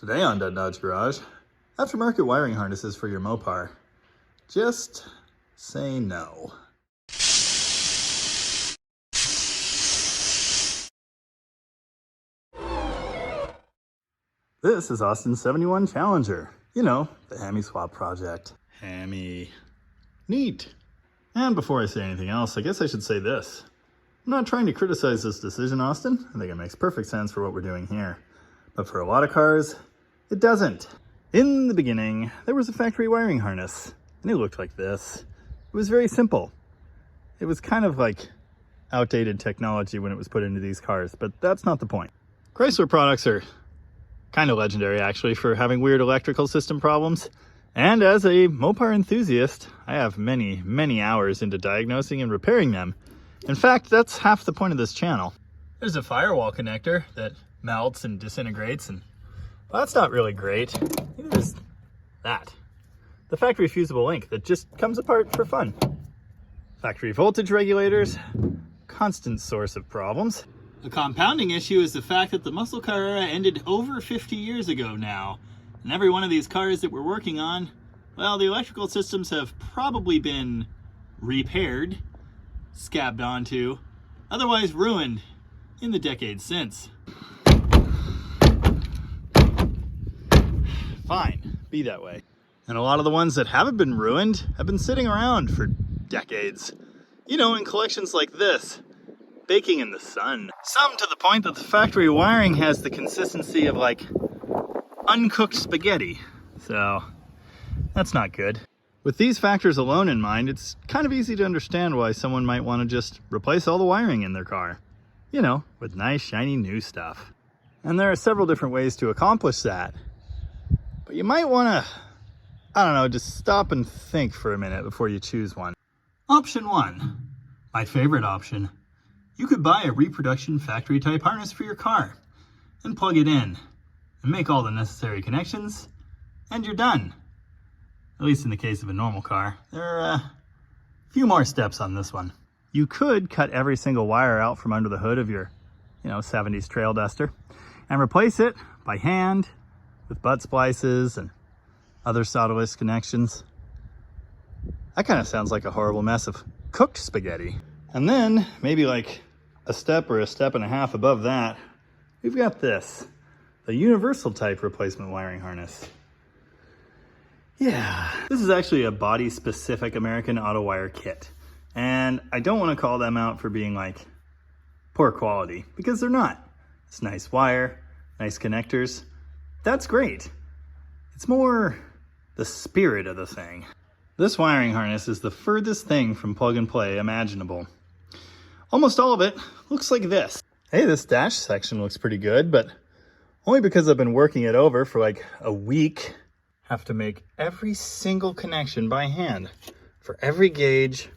Today on Dead Dodge Garage, aftermarket wiring harnesses for your Mopar. Just say no. This is Austin's 71 Challenger. You know, the Hemi swap project. Hemi. Neat. And before I say anything else, I guess I should say this. I'm not trying to criticize this decision, Austin. I think it makes perfect sense for what we're doing here. But for a lot of cars, it doesn't. In the beginning, there was a factory wiring harness, and it looked like this. It was very simple. It was kind of like outdated technology when it was put into these cars, but that's not the point. Chrysler products are kind of legendary, actually, for having weird electrical system problems. And as a Mopar enthusiast, I have many, many hours into diagnosing and repairing them. In fact, that's half the point of this channel. There's a firewall connector that melts and disintegrates, and well, that's not really great. There's that. The factory fusible link that just comes apart for fun. Factory voltage regulators, constant source of problems. The compounding issue is the fact that the muscle car era ended over 50 years ago now. And every one of these cars that we're working on, well, the electrical systems have probably been repaired, scabbed onto, otherwise ruined in the decades since. Fine, be that way. And a lot of the ones that haven't been ruined have been sitting around for decades. You know, in collections like this, baking in the sun. Some to the point that the factory wiring has the consistency of like uncooked spaghetti. So that's not good. With these factors alone in mind, it's kind of easy to understand why someone might want to just replace all the wiring in their car. You know, with nice shiny new stuff. And there are several different ways to accomplish that. But you might want to, I don't know, just stop and think for a minute before you choose one. Option 1, my favorite option. You could buy a reproduction factory type harness for your car and plug it in and make all the necessary connections and you're done. At least in the case of a normal car. There are a few more steps on this one. You could cut every single wire out from under the hood of your, 70s trail duster and replace it by hand with butt splices and other solderless connections. That kind of sounds like a horrible mess of cooked spaghetti. And then maybe like a step or a step and a half above that, we've got this, the universal type replacement wiring harness. Yeah, this is actually a body specific American Auto Wire kit. And I don't want to call them out for being like poor quality, because they're not. It's nice wire, nice connectors. That's great. It's more the spirit of the thing. This wiring harness is the furthest thing from plug and play imaginable. Almost all of it looks like this. Hey, this dash section looks pretty good, but only because I've been working it over for like a week. Have to make every single connection by hand for every gauge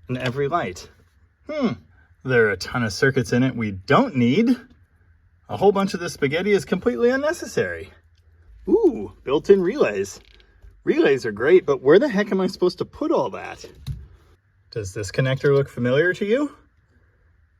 and every light. There are a ton of circuits in it we don't need. A whole bunch of this spaghetti is completely unnecessary. Ooh, built-in relays. Relays are great, but where the heck am I supposed to put all that? Does this connector look familiar to you?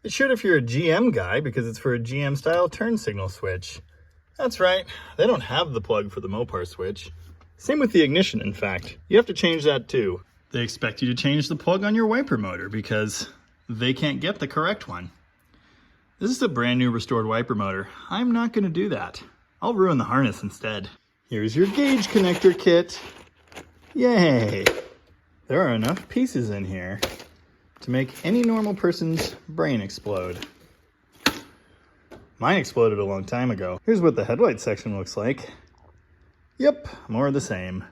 It should if you're a GM guy, because it's for a GM style turn signal switch. That's right, they don't have the plug for the Mopar switch. Same with the ignition, in fact. You have to change that too. They expect you to change the plug on your wiper motor because they can't get the correct one. This is a brand new restored wiper motor. I'm not going to do that. I'll ruin the harness instead. Here's your gauge connector kit. Yay! There are enough pieces in here to make any normal person's brain explode. Mine exploded a long time ago. Here's what the headlight section looks like. Yep, more of the same.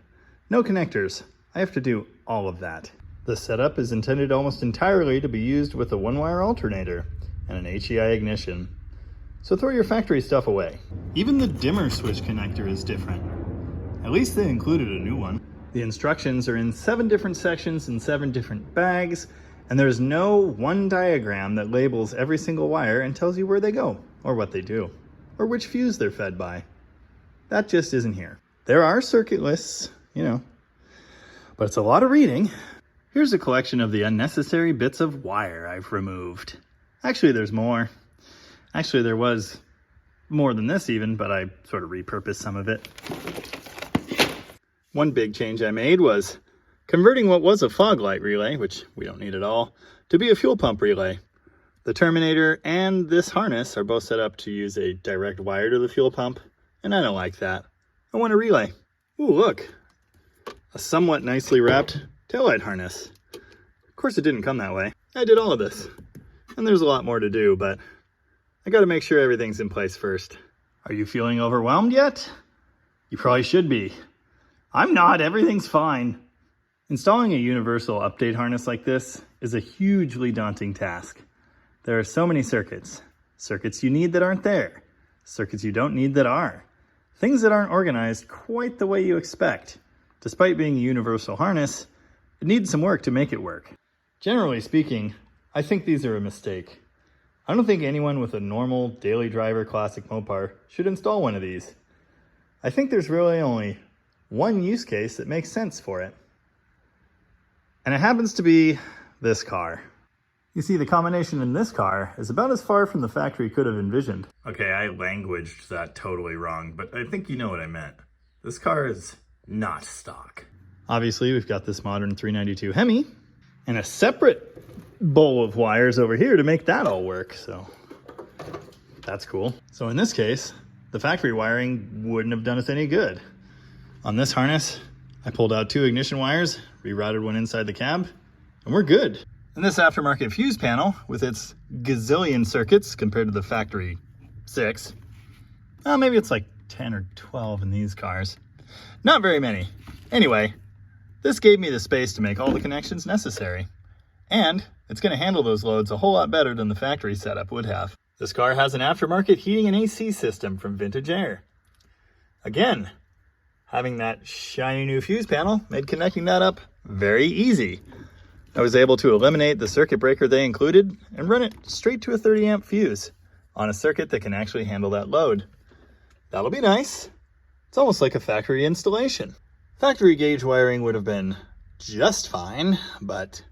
No connectors. I have to do all of that. The setup is intended almost entirely to be used with a one-wire alternator and an HEI ignition. So throw your factory stuff away. Even the dimmer switch connector is different. At least they included a new one. The instructions are in 7 different sections in 7 different bags, and there's no one diagram that labels every single wire and tells you where they go, or what they do, or which fuse they're fed by. That just isn't here. There are circuit lists, but it's a lot of reading. Here's a collection of the unnecessary bits of wire I've removed. Actually, there's more. Actually, there was more than this even, but I sort of repurposed some of it. One big change I made was converting what was a fog light relay, which we don't need at all, to be a fuel pump relay. The Terminator and this harness are both set up to use a direct wire to the fuel pump, and I don't like that. I want a relay. Ooh, look, a somewhat nicely wrapped taillight harness. Of course it didn't come that way. I did all of this, and there's a lot more to do, but I gotta make sure everything's in place first. Are you feeling overwhelmed yet? You probably should be. I'm not, everything's fine. Installing a universal update harness like this is a hugely daunting task. There are so many circuits. Circuits you need that aren't there. Circuits you don't need that are. Things that aren't organized quite the way you expect. Despite being a universal harness, it needs some work to make it work. Generally speaking, I think these are a mistake. I don't think anyone with a normal daily driver classic Mopar should install one of these. I think there's really only one use case that makes sense for it. And it happens to be this car. You see, the combination in this car is about as far from the factory could have envisioned. Okay, I languaged that totally wrong, but I think you know what I meant. This car is not stock. Obviously, we've got this modern 392 Hemi and a separate bowl of wires over here to make that all work, so that's cool. So in this case, the factory wiring wouldn't have done us any good. On this harness, I pulled out 2 ignition wires, rerouted one inside the cab, and we're good. And this aftermarket fuse panel, with its gazillion circuits compared to the factory 6, well, maybe it's like 10 or 12 in these cars. Not very many. Anyway, this gave me the space to make all the connections necessary. And it's going to handle those loads a whole lot better than the factory setup would have. This car has an aftermarket heating and AC system from Vintage Air. Again, having that shiny new fuse panel made connecting that up very easy. I was able to eliminate the circuit breaker they included and run it straight to a 30 amp fuse on a circuit that can actually handle that load. That'll be nice. It's almost like a factory installation. Factory gauge wiring would have been just fine, but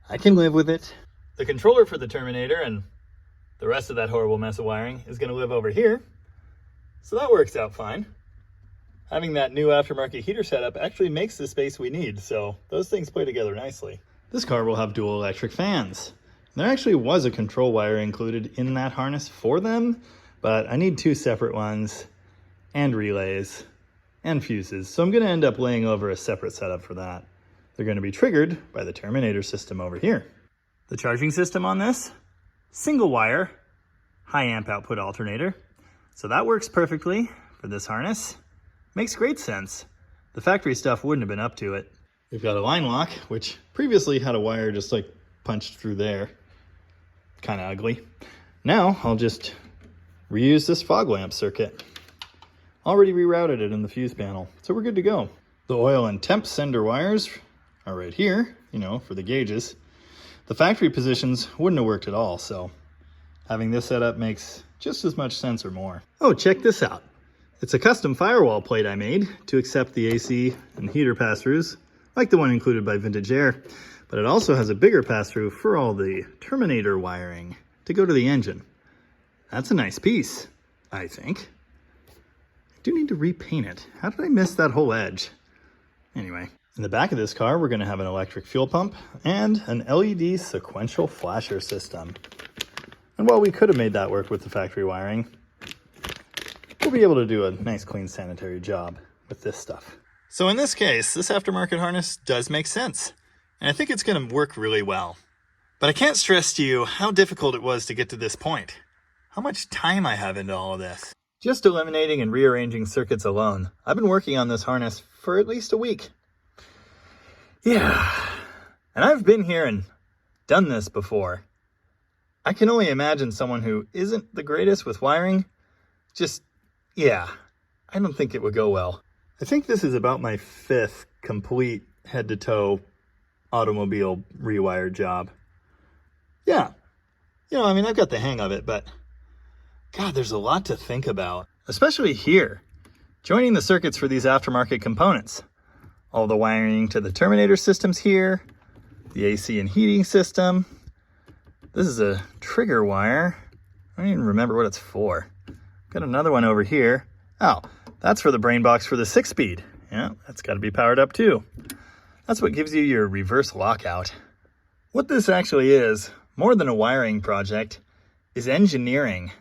I can live with it. The controller for the Terminator and the rest of that horrible mess of wiring is going to live over here, so that works out fine. Having that new aftermarket heater setup actually makes the space we need, so those things play together nicely. This car will have dual electric fans. There actually was a control wire included in that harness for them, but I need 2 separate ones, and relays, and fuses, so I'm going to end up laying over a separate setup for that. They're going to be triggered by the Terminator system over here. The charging system on this, single wire, high amp output alternator. So that works perfectly for this harness. Makes great sense. The factory stuff wouldn't have been up to it. We've got a line lock, which previously had a wire just like punched through there. Kind of ugly. Now I'll just reuse this fog lamp circuit. Already rerouted it in the fuse panel, so we're good to go. The oil and temp sender wires are right here, for the gauges. The factory positions wouldn't have worked at all, so having this set up makes just as much sense or more. Oh, check this out. It's a custom firewall plate I made to accept the AC and heater pass-throughs, like the one included by Vintage Air, but it also has a bigger pass-through for all the Terminator wiring to go to the engine. That's a nice piece, I think. I do need to repaint it. How did I miss that whole edge? Anyway. In the back of this car, we're going to have an electric fuel pump and an LED sequential flasher system. And while we could have made that work with the factory wiring, we'll be able to do a nice, clean, sanitary job with this stuff. So in this case, this aftermarket harness does make sense, and I think it's going to work really well. But I can't stress to you how difficult it was to get to this point, how much time I have into all of this. Just eliminating and rearranging circuits alone, I've been working on this harness for at least a week. Yeah, and I've been here and done this before. I can only imagine someone who isn't the greatest with wiring. I don't think it would go well. I think this is about my 5th complete head-to-toe automobile rewired job. Yeah, I've got the hang of it, but God, there's a lot to think about, especially here, joining the circuits for these aftermarket components. All the wiring to the Terminator systems here, the AC and heating system. This is a trigger wire. I don't even remember what it's for. Got another one over here. Oh, that's for the brain box for the 6-speed. Yeah, that's got to be powered up too. That's what gives you your reverse lockout. What this actually is, more than a wiring project, is engineering.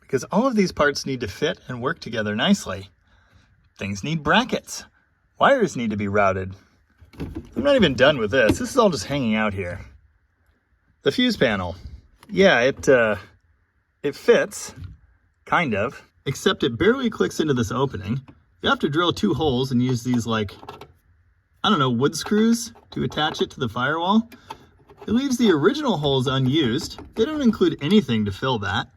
Because all of these parts need to fit and work together nicely. Things need brackets. Wires need to be routed. I'm not even done with this. This is all just hanging out here. The fuse panel. Yeah, it fits, kind of, except it barely clicks into this opening. You have to drill 2 holes and use these, like, I don't know, wood screws to attach it to the firewall. It leaves the original holes unused. They don't include anything to fill that.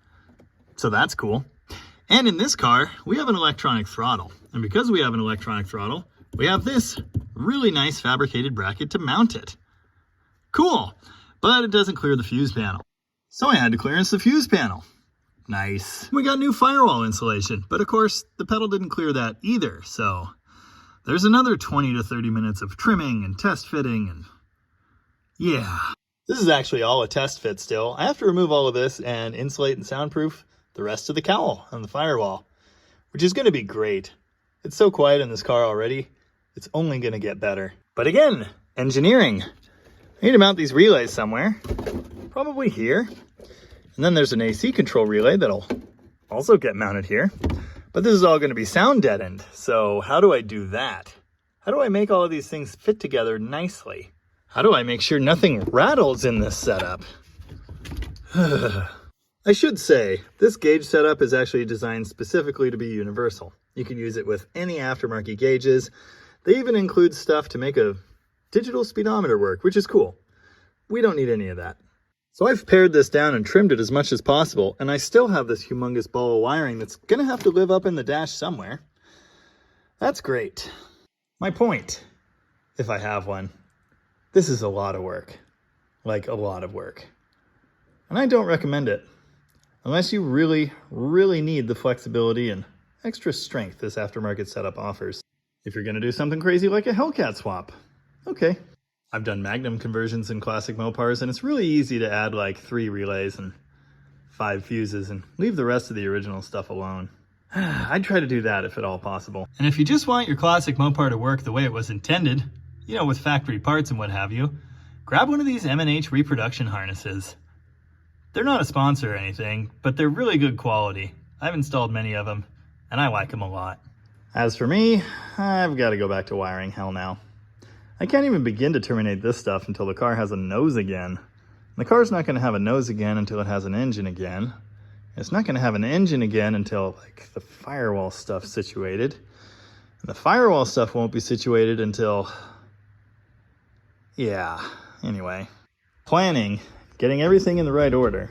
So that's cool. And in this car, we have an electronic throttle. And because we have an electronic throttle, we have this really nice fabricated bracket to mount it. Cool, but it doesn't clear the fuse panel. So I had to clearance the fuse panel. Nice. We got new firewall insulation, but of course the pedal didn't clear that either. So there's another 20 to 30 minutes of trimming and test fitting and yeah. This is actually all a test fit still. I have to remove all of this and insulate and soundproof the rest of the cowl on the firewall, which is going to be great. It's so quiet in this car already. It's only going to get better. But again, engineering. I need to mount these relays somewhere, probably here. And then there's an AC control relay that'll also get mounted here. But this is all going to be sound deadened. So how do I do that? How do I make all of these things fit together nicely? How do I make sure nothing rattles in this setup? I should say, this gauge setup is actually designed specifically to be universal. You can use it with any aftermarket gauges. They even include stuff to make a digital speedometer work, which is cool. We don't need any of that. So I've pared this down and trimmed it as much as possible, and I still have this humongous ball of wiring that's gonna have to live up in the dash somewhere. That's great. My point, if I have one, this is a lot of work. Like a lot of work. And I don't recommend it. Unless you really, really need the flexibility and extra strength this aftermarket setup offers. If you're gonna do something crazy like a Hellcat swap, okay. I've done Magnum conversions in classic Mopars, and it's really easy to add like 3 relays and 5 fuses and leave the rest of the original stuff alone. I'd try to do that if at all possible. And if you just want your classic Mopar to work the way it was intended, you know, with factory parts and what have you, grab one of these M&H reproduction harnesses. They're not a sponsor or anything, but they're really good quality. I've installed many of them, and I like them a lot. As for me, I've got to go back to wiring hell now. I can't even begin to terminate this stuff until the car has a nose again. The car's not going to have a nose again until it has an engine again. It's not going to have an engine again until like the firewall stuff's situated. And the firewall stuff won't be situated until... yeah, anyway. Planning, getting everything in the right order,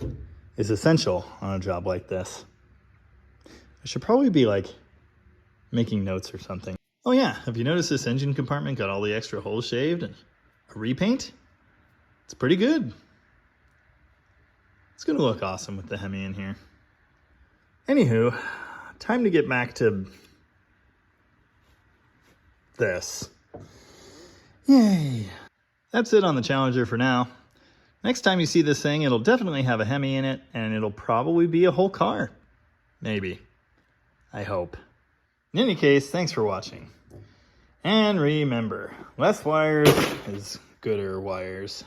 is essential on a job like this. I should probably be like making notes or something. Oh yeah, have you noticed this engine compartment got all the extra holes shaved and a repaint? It's pretty good. It's gonna look awesome with the Hemi in here. Anywho, time to get back to this. Yay. That's it on the Challenger for now. Next time you see this thing, it'll definitely have a Hemi in it, and it'll probably be a whole car. Maybe. I hope. In any case, thanks for watching. And remember, less wires is gooder wires.